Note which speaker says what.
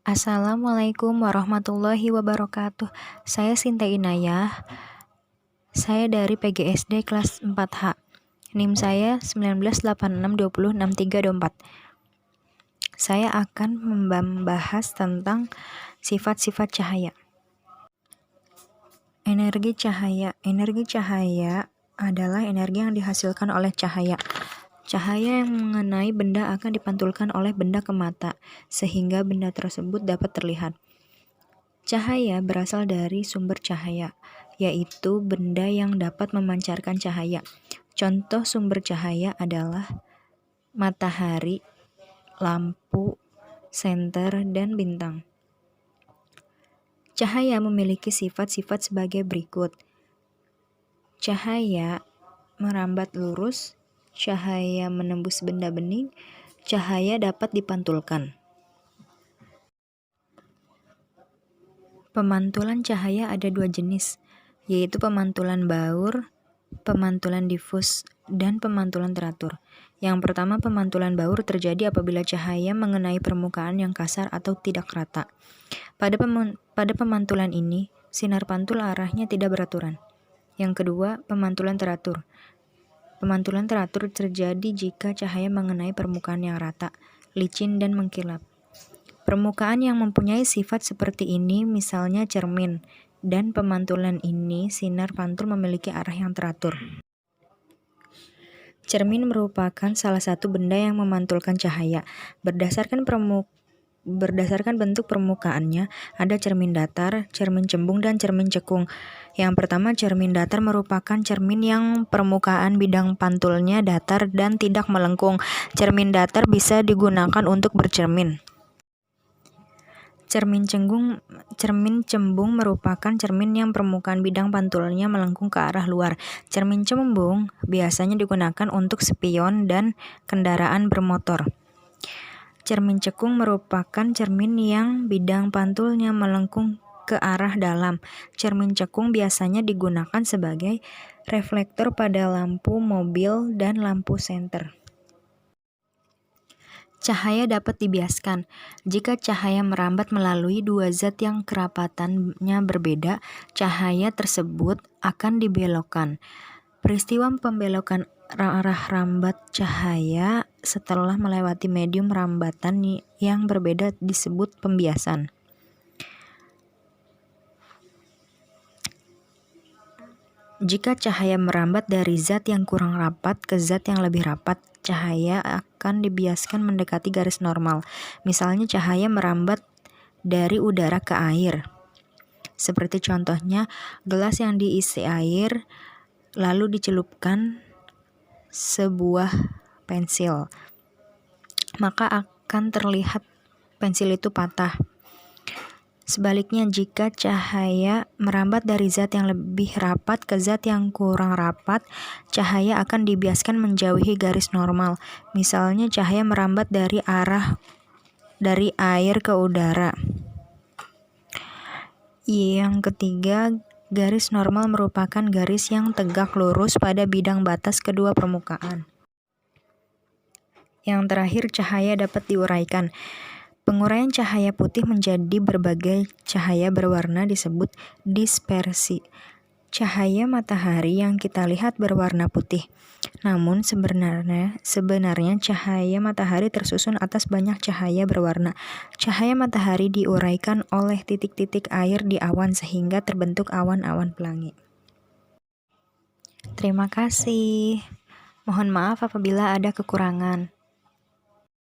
Speaker 1: Assalamualaikum warahmatullahi wabarakatuh. Saya Sinta Inayah. Saya dari PGSD kelas 4H. NIM saya 1986206324. Saya akan membahas tentang sifat-sifat cahaya. Energi cahaya. Energi cahaya adalah energi yang dihasilkan oleh cahaya. Cahaya yang mengenai benda akan dipantulkan oleh benda ke mata, sehingga benda tersebut dapat terlihat. Cahaya berasal dari sumber cahaya, yaitu benda yang dapat memancarkan cahaya. Contoh sumber cahaya adalah matahari, lampu, senter, dan bintang. Cahaya memiliki sifat-sifat sebagai berikut. Cahaya merambat lurus, cahaya menembus benda bening, cahaya dapat dipantulkan. Pemantulan cahaya ada dua jenis, yaitu pemantulan baur, pemantulan difus, dan pemantulan teratur. Yang pertama, pemantulan baur terjadi apabila cahaya mengenai permukaan yang kasar atau tidak rata. Pada pemantulan ini, sinar pantul arahnya tidak beraturan. Yang kedua, pemantulan teratur. Pemantulan teratur terjadi jika cahaya mengenai permukaan yang rata, licin, dan mengkilap. Permukaan yang mempunyai sifat seperti ini misalnya cermin, dan pemantulan ini sinar pantul memiliki arah yang teratur. Cermin merupakan salah satu benda yang memantulkan cahaya. Berdasarkan bentuk permukaannya, ada cermin datar, cermin cembung, dan cermin cekung. Yang pertama, cermin datar merupakan cermin yang permukaan bidang pantulnya datar dan tidak melengkung. Cermin datar bisa digunakan untuk bercermin. Cermin cembung merupakan cermin yang permukaan bidang pantulnya melengkung ke arah luar. Cermin cembung biasanya digunakan untuk spion dan kendaraan bermotor. Cermin cekung merupakan cermin yang bidang pantulnya melengkung ke arah dalam. Cermin cekung biasanya digunakan sebagai reflektor pada lampu mobil dan lampu senter. Cahaya dapat dibiaskan. Jika cahaya merambat melalui dua zat yang kerapatannya berbeda, cahaya tersebut akan dibelokkan. Peristiwa pembelokan arah rambat cahaya setelah melewati medium rambatan yang berbeda disebut pembiasan. Jika cahaya merambat dari zat yang kurang rapat ke zat yang lebih rapat, cahaya akan dibiaskan mendekati garis normal. Misalnya cahaya merambat dari udara ke air. Seperti contohnya, gelas yang diisi air lalu dicelupkan sebuah pensil, maka akan terlihat pensil itu patah. Sebaliknya, jika cahaya merambat dari zat yang lebih rapat ke zat yang kurang rapat, cahaya akan dibiaskan menjauhi garis normal. Misalnya, cahaya merambat dari air ke udara. Yang ketiga, garis normal merupakan garis yang tegak lurus pada bidang batas kedua permukaan. Yang terakhir, cahaya dapat diuraikan. Penguraian cahaya putih menjadi berbagai cahaya berwarna disebut dispersi. Cahaya matahari yang kita lihat berwarna putih. Namun sebenarnya cahaya matahari tersusun atas banyak cahaya berwarna. Cahaya matahari diuraikan oleh titik-titik air di awan sehingga terbentuk awan-awan pelangi. Terima kasih. Mohon maaf apabila ada kekurangan.